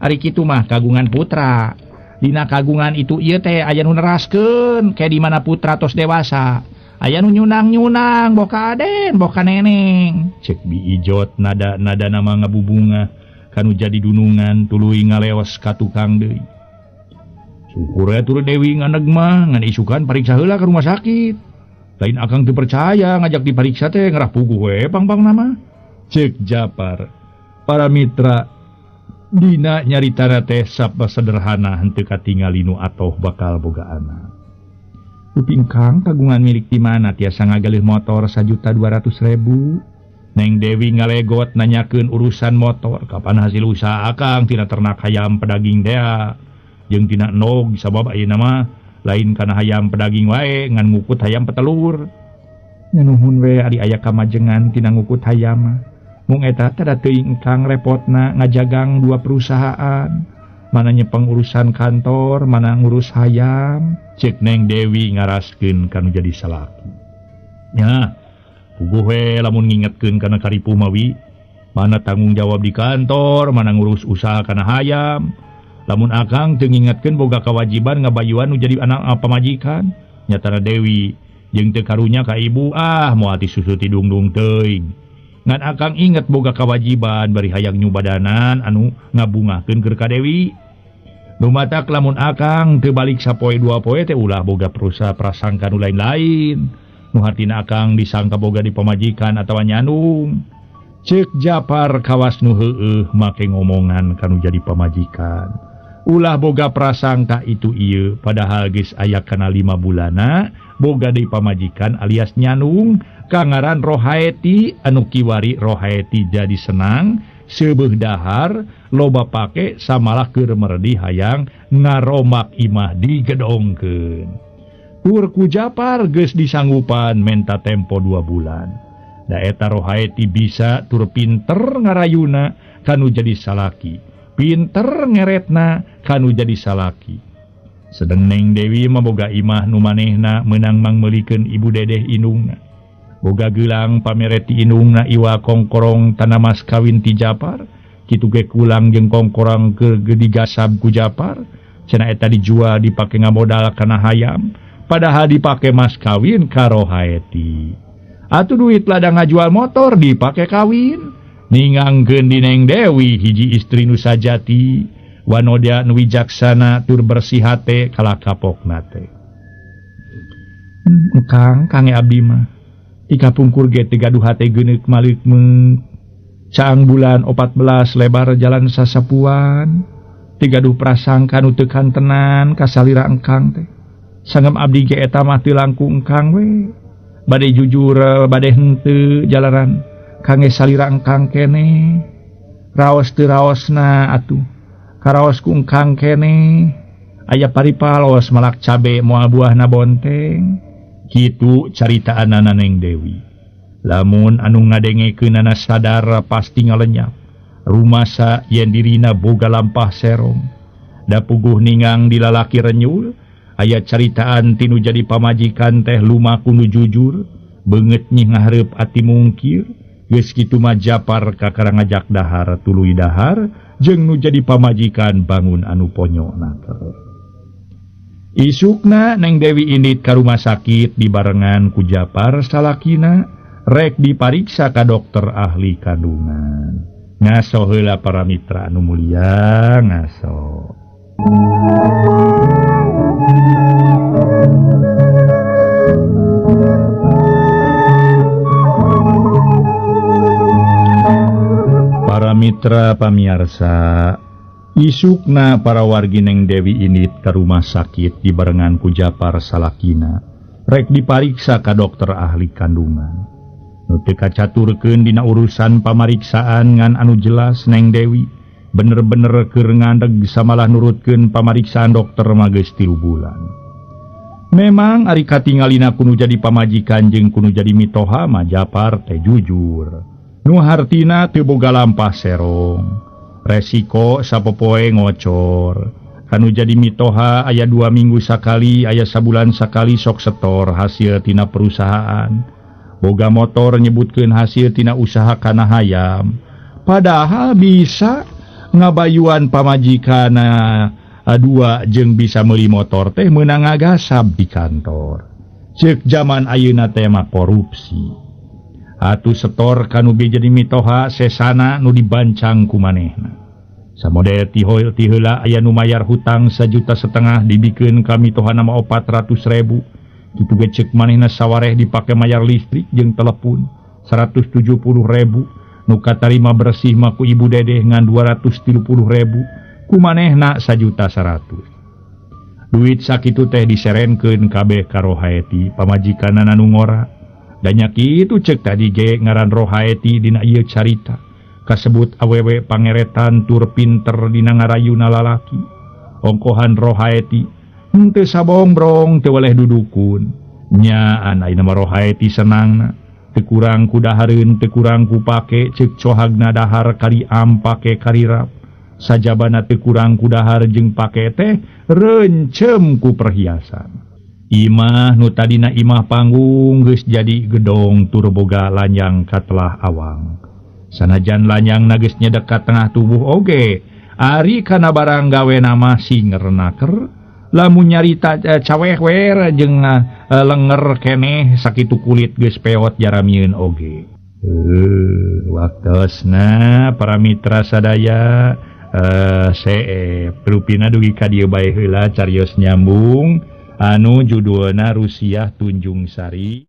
Ari kitu mah kagungan putra. Dina kagungan itu ieu teh aya nu neraskeun kayak di mana putra tos dewasa. Aya nu nyunang-nyunang boh ka Aden boh ka Neneng. Cek biijot nada nama ngabubunga kanu jadi dunungan tuluy ngaleos ka tukang deui. Syukur atuh Dewi ngandeg mah ngan isukan pariksa heula ka rumah sakit. Lain akang teu percaya ngajak dipariksa teh ngarah puguh we pang nama. Cek Japar. Para mitra dina nyaritana teh sapa sederhana henteu katingali nu atoh bakal boga anak. Uping Kang kagungan milik di mana tiasa ngagalih motor 1.200.000. Neng Dewi ngalegot nanyakeun urusan motor, kapan hasil usaha akang tina ternak hayam pedaging dea. Jeung tina nog sabab ayeuna mah lain kana hayam pedaging wae ngan ngukut hayam petelur. Nuhun we ari aya kamajengan tina ngukut hayam. Mung eta tada teuing Kang repotna ngajagang 2 perusahaan. Mana nyepeng urusan kantor, mana ngurus hayam. Cek Neng Dewi ngaraskeun kanu jadi salaki. Nya, puguh we lamun ngingetkeun kana karipu mawi. Mana tanggung jawab di kantor, mana ngurus usaha kana hayam. Lamun akang teu ngingetkeun boga kewajiban ngabayuan nu jadi anak pamajikan. Nyatana Dewi jeung teu karunya ka ibu moal ti susu ti dungdung teuing. Ngan akang inget boga kewajiban bari hayang nyubadanan anu ngabungakeun keur ka Dewi. Lumatak lamun akang teu balik sapoe 2 poe teh ulah boga prasangka nu lain-lain. Nu hartina akang disangka boga di pamajikan atawa nyanung. Cek Japar kawas nu heueuh make ngomongan kanu jadi pamajikan. Ulah boga prasangka itu ieu padahal geus aya kana 5 bulana boga deui pamajikan alias nyanung kangaran Rohaeti anu kiwari Rohaeti jadi senang seubeuh dahar loba pake samalah keur merdi hayang ngaromak imah digedongkeun. Tur ku Japar geus disanggupan menta tempo 2 bulan. Da eta Rohaeti bisa tur pinter ngarayuna kanu jadi salaki. Pinter ngeretna kanu jadi salaki. Sedeng Dewi memboga imah nu manehna menang mangmelikeun ibu dedeh inungna. Boga gelang pamereti inungna iwa kongkorong tanamas kawin ti Japar, kitu ge kulang jeung kongkorong ke digasab ku Japar, cenah eta dijual dipake ngamodal kana hayam, padahal dipake mas kawin karo Haeti. Atuh duit ladang ngajual motor dipake kawin, ningangkeun di Neng Dewi hiji istri nu sajati, wanoda nu wijaksana tur bersih hate kala kapokna teh. Kang abdi mah tika pungkur ge teh gaduh hate geuneuk malik caang bulan 14 lebar jalan sasapuan, teh gaduh prasangka nu teu kantenan ka salira engkang teh. Sangem abdi ge eta mah teu langkung engkang we. Bade jujur bade henteu jalaran kangge salira engkang kene. Raos teu raosna atuh. Karaos ku engkang kene aya paripalos malak cabe moal buahna bonteng. Kitu caritaanana Neng Dewi. Lamun anu ngadengekeunana sadar pasti ngalenyap. Rumasa yen dirina boga lampah serong. Da puguh ningang di lalaki renyul, aya caritaan tinu jadi pamajikan teh lumaku nu jujur, beungeut nyi ngahareup ati mungkir, geus kitu mah Japar kakara ngajak dahar tuluy dahar, jeung nu jadi pamajikan bangun anu ponyona. Isukna Neng Dewi indit ka rumah sakit dibarengan ku Japar salakina, rek dipariksa ka dokter ahli kandungan. Ngaso heula para mitra anu mulia, ngaso. Para mitra pamiarsa, isukna para wargi Neng Dewi indit ke rumah sakit dibarengan ku Japar salakina, rek dipariksa ka dokter ahli kandungan. Nu teu kacaturkeun dina urusan pamariksaan ngan anu jelas Neng Dewi bener-bener keur ngandeg samalah nurutkeun pamariksaan dokter mah geus 3 bulan. Memang ari katingalina kudu jadi pamajikan jeung kudu jadi mitoha mah Japar teh jujur. Nu hartina teu boga lampah serong. Resiko sapopoe ngocor. Kanu jadi mitoha aya 2 minggu sakali, aya sabulan sakali sok setor hasil tina perusahaan. Boga motor nyebutkeun hasil tina usaha kana hayam. Padahal bisa ngabayuan pamajikana 2 jeung bisa meuli motor teh meunang ngagasab di kantor. Ceuk zaman ayeuna teh mah korupsi. Atuh setor kanu jadi mitoha sesana nu dibancang ku manehna. Samode ti heula aya nu mayar hutang 1,5 juta dibikeun ka mitohana mah 400.000. Kitu ge ceuk manehna sawareh dipake mayar listrik jeung telepon 170.000. Nu katarima bersih mah ku ibu dedeh ngan 230.000. Ku manehna 1,1 juta. Duit sakitu teh diserenkeun kabeh karo Haeti pamajikanana nu ngora. Danya kitu ceuk tadi ge ngaran Rohaeti dina ieu carita. Kasebut awewe pangeretan tur pinter dina ngarayuna lalaki. Ongkohan Rohaeti henteu sabombrong teu weleh dudukun. Nyaan ayeuna mah Rohaeti senangna. Teu kurang ku dahareun teu kurang ku pake ceuk cohagna dahar kari am pake karirap. Sajabana teu kurang ku dahar jeung pake teh reuncem ku perhiasan. Imah nu tadina imah panggung geus jadi gedong tur boga lanyang katelah awang. Sanajan lanyang geus nyedek ka tengah tubuh oge, ari kana barang gawe nama singernaker, lamun nyarita cawewer jeung lenger keneh sakitu kulit geus peot jaramieun oge. Waktosna para mitra sadaya, rupina dugi ka dieu bae heula carios nyambung anu judulna Rusiah Tunjung Sari.